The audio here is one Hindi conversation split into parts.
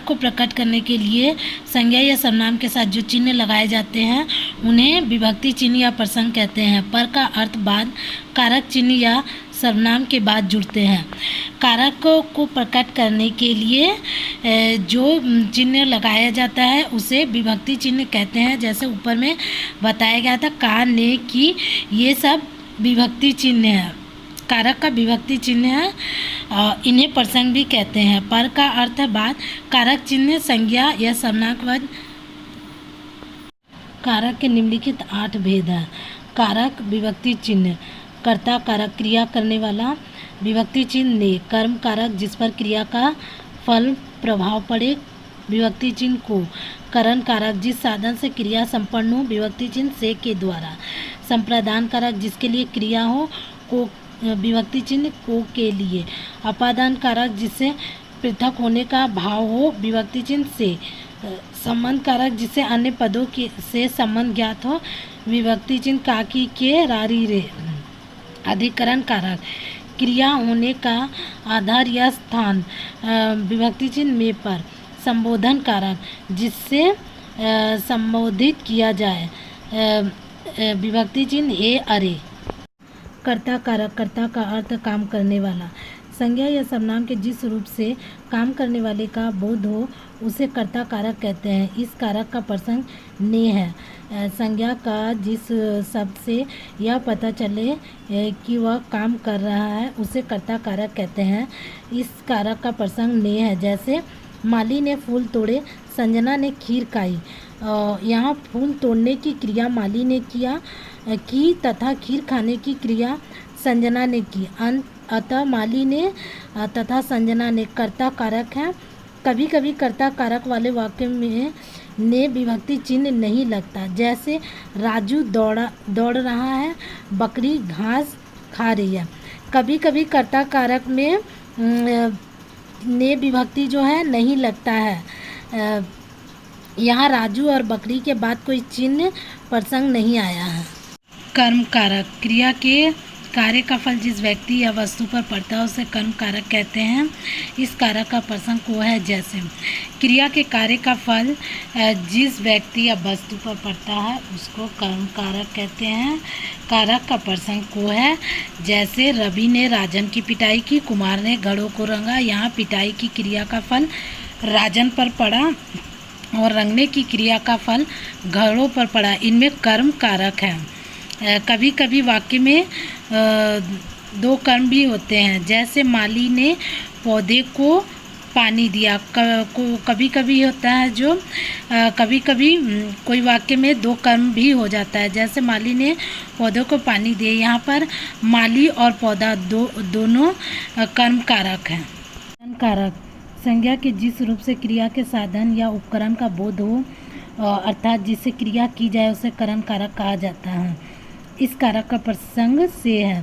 कारक को प्रकट करने के लिए संज्ञा या सर्वनाम के साथ जो चिन्ह लगाए जाते हैं उन्हें विभक्ति चिन्ह या प्रसंग कहते हैं। पर का अर्थ बाद कारक चिन्ह या सर्वनाम के बाद जुड़ते हैं। कारक को प्रकट करने के लिए जो चिन्ह लगाया जाता है उसे विभक्ति चिन्ह कहते हैं। जैसे ऊपर में बताया गया था का, ने, की, ये सब विभक्ति चिन्ह है, कारक का विभक्ति चिन्ह है। इन्हें प्रसंग भी कहते हैं। पर का अर्थ है बाद, कारक चिन्ह संज्ञा या सर्वनाम के बाद। कारक के निम्नलिखित 8 भेद हैं। कारक विभक्ति चिन्ह, कर्ता कारक क्रिया करने वाला, विभक्ति चिन्ह ने, कर्म कारक जिस पर क्रिया का फल प्रभाव पड़े, विभक्ति चिन्ह को, करण कारक जिस साधन से क्रिया संपन्न हो, विभक्ति चिन्ह से के द्वारा, संप्रदान कारक जिसके लिए क्रिया हो, को, विभक्ति चिन्ह को के लिए, अपादान कारक जिससे पृथक होने का भाव हो, विभक्ति चिन्ह से, संबंध कारक जिससे अन्य पदों के से संबंध ज्ञात हो, विभक्ति चिन्ह का, की, के, रारी, रे, अधिकरण कारक क्रिया होने का आधार या स्थान, विभक्ति चिन्ह में पर, संबोधन कारक जिससे संबोधित किया जाए, विभक्ति चिन्ह ए, अरे। कर्ता कारक, कर्ता का अर्थ काम करने वाला, संज्ञा या सर्वनाम के जिस रूप से काम करने वाले का बोध हो उसे कर्ता कारक कहते हैं। इस कारक का प्रसंग ने है। संज्ञा का जिस शब्द से यह पता चले कि वह काम कर रहा है उसे कर्ता कारक कहते हैं। इस कारक का प्रसंग ने है। जैसे माली ने फूल तोड़े, संजना ने खीर खाई। यहाँ फूल तोड़ने की क्रिया माली ने की तथा खीर खाने की क्रिया संजना ने की। अतः माली ने तथा संजना ने कर्ता कारक है। कभी कभी कर्ता कारक वाले वाक्य में ने विभक्ति चिन्ह नहीं लगता। जैसे राजू दौड़ रहा है, बकरी घास खा रही है। कभी कभी कर्ता कारक में ने विभक्ति जो है नहीं लगता है। यहाँ राजू और बकरी के बाद कोई चिन्ह प्रसंग नहीं आया है। कर्म कारक, क्रिया के कार्य का फल जिस व्यक्ति या वस्तु पर पड़ता है उसे कर्म कारक कहते हैं। इस कारक का प्रसंग को है। जैसे क्रिया के कार्य का फल जिस व्यक्ति या वस्तु पर पड़ता है उसको कर्म कारक कहते हैं। कारक का प्रसंग को है। जैसे रवि ने राजन की पिटाई की, कुमार ने घड़ों को रंगा। यहाँ पिटाई की क्रिया का फल राजन पर पड़ा और रंगने की क्रिया का फल घड़ों पर पड़ा। इनमें कर्म कारक है। कभी कभी वाक्य में 2 कर्म भी होते हैं। जैसे माली ने पौधे को पानी दिया। कभी कभी होता है जो कभी कभी कोई वाक्य में 2 कर्म भी हो जाता है। जैसे माली ने पौधों को पानी दिया। यहाँ पर माली और पौधा दोनों कर्म कारक हैं। करण कारक, संज्ञा के जिस रूप से क्रिया के साधन या उपकरण का बोध हो अर्थात जिससे क्रिया की जाए उसे करण कारक कहा जाता है। इस कारक का प्रसंग से है।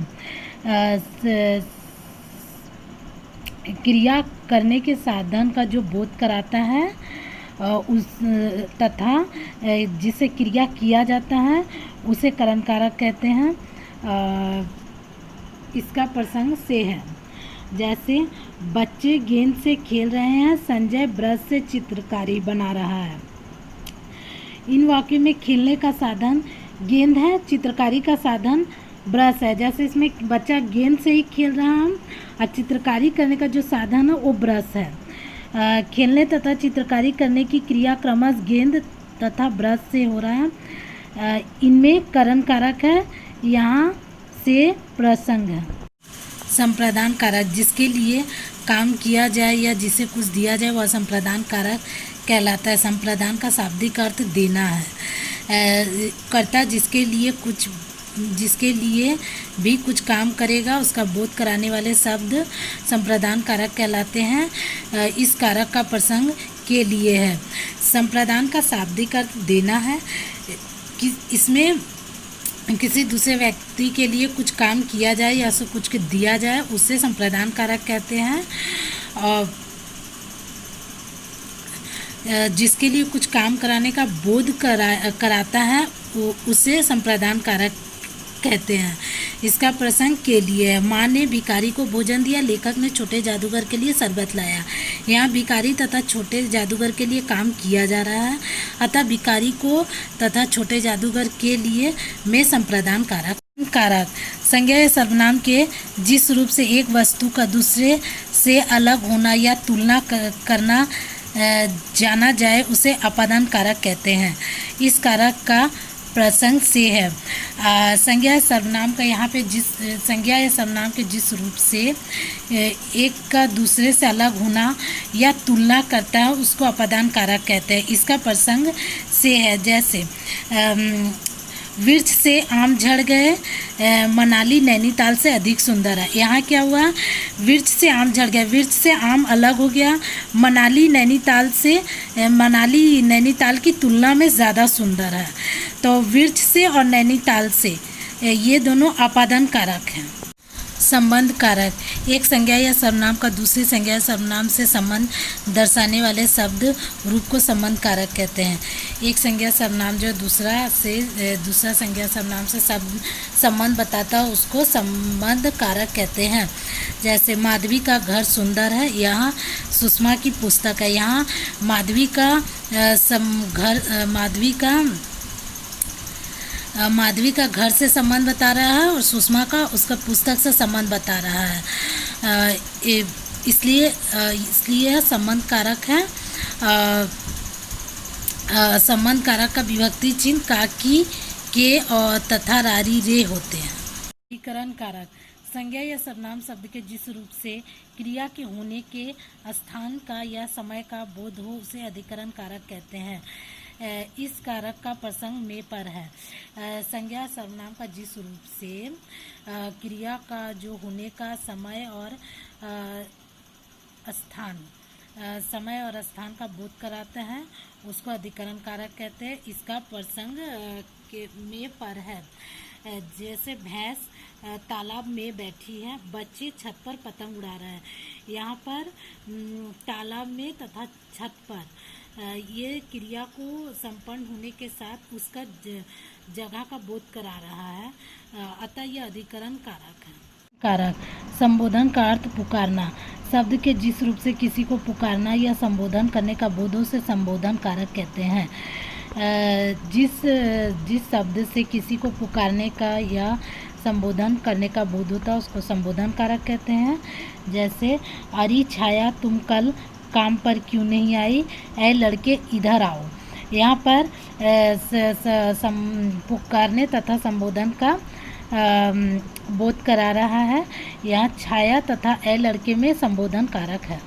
क्रिया करने के साधन का जो बोध कराता है उस तथा जिसे क्रिया किया जाता है उसे करण कारक कहते हैं। इसका प्रसंग से है। जैसे बच्चे गेंद से खेल रहे हैं, संजय ब्रश से चित्रकारी बना रहा है। इन वाक्यों में खेलने का साधन गेंद है, चित्रकारी का साधन ब्रश है। जैसे इसमें बच्चा गेंद से ही खेल रहा है और चित्रकारी करने का जो साधन है वो ब्रश है। खेलने तथा चित्रकारी करने की क्रिया क्रमश गेंद तथा ब्रश से हो रहा है। इनमें करण कारक है। यहाँ से प्रसंग है। संप्रदान कारक, जिसके लिए काम किया जाए या जिसे कुछ दिया जाए वह संप्रदान कारक कहलाता है। संप्रदान का शाब्दिक अर्थ देना है। कर्ता जिसके लिए भी कुछ काम करेगा उसका बोध कराने वाले शब्द संप्रदान कारक कहलाते हैं। इस कारक का प्रसंग के लिए है। संप्रदान का शाब्दिक अर्थ देना है। इसमें किसी दूसरे व्यक्ति के लिए कुछ काम किया जाए या उसे कुछ दिया जाए उसे संप्रदान कारक कहते हैं। और जिसके लिए कुछ काम कराने का बोध कराता है उसे संप्रदान कारक कहते हैं। इसका प्रसंग के लिए है। माँ ने भिखारी को भोजन दिया, लेखक ने छोटे जादूगर के लिए शरबत लाया। यहाँ भिखारी तथा छोटे जादूगर के लिए काम किया जा रहा है, अतः भिखारी को तथा छोटे जादूगर के लिए में संप्रदान कारक संज्ञा या सर्वनाम के जिस रूप से एक वस्तु का दूसरे से अलग होना या तुलना करना जाना जाए उसे अपादान कारक कहते हैं। इस कारक का प्रसंग से है। संज्ञा या सर्वनाम का यहाँ पे संज्ञा या सर्वनाम के जिस रूप से एक का दूसरे से अलग होना या तुलना करता है उसको अपादान कारक कहते हैं। इसका प्रसंग से है। जैसे वृक्ष से आम झड़ गए, मनाली नैनीताल से अधिक सुंदर है। यहाँ क्या हुआ, वृक्ष से आम झड़ गया, वृक्ष से आम अलग हो गया। मनाली नैनीताल की तुलना में ज़्यादा सुंदर है। तो वृक्ष से और नैनीताल से ये दोनों अपादान कारक हैं। संबंध कारक एक संज्ञा या सर्वनाम का दूसरी संज्ञा या सर्वनाम से संबंध दर्शाने वाले शब्द रूप को संबंध कारक कहते हैं। एक संज्ञा सर्वनाम जो दूसरा संज्ञा सर्वनाम से संबंध बताता है उसको संबंध कारक कहते हैं। जैसे माधवी का घर सुंदर है, यहाँ सुषमा की पुस्तक है। यहाँ माधवी का घर से संबंध बता रहा है और सुषमा का उसका पुस्तक से संबंध बता रहा है। इसलिए संबंध कारक है। संबंध कारक का विभक्ति चिन्ह का, की, के और तथा, रारी, रे होते हैं। अधिकरण कारक संज्ञा या सर्वनाम शब्द के जिस रूप से क्रिया के होने के स्थान का या समय का बोध हो उसे अधिकरण कारक कहते हैं। इस कारक का प्रसंग में पर है। संज्ञा सर्वनाम का जिस रूप से क्रिया का जो होने का समय और स्थान का बोध कराता है उसको अधिकरण कारक कहते हैं। इसका प्रसंग में पर है। जैसे भैंस तालाब में बैठी है, बच्चे छत पर पतंग उड़ा रहे हैं। यहाँ पर तालाब में तथा छत पर ये क्रिया को संपन्न होने के साथ उसका जगह का बोध करा रहा है, अतः यह अधिकरण कारक है। कारक संबोधन का अर्थ पुकारना शब्द के जिस रूप से किसी को पुकारना या संबोधन करने का बोध हो उसे संबोधन कारक कहते हैं। जिस शब्द से किसी को पुकारने का या संबोधन करने का बोध होता है उसको संबोधन कारक कहते हैं। जैसे अरे छाया तुम कल काम पर क्यों नहीं आई, ऐ लड़के इधर आओ। यहाँ पर पुकारने तथा संबोधन का बोध करा रहा है। यहाँ छाया तथा ऐ लड़के में संबोधन कारक है।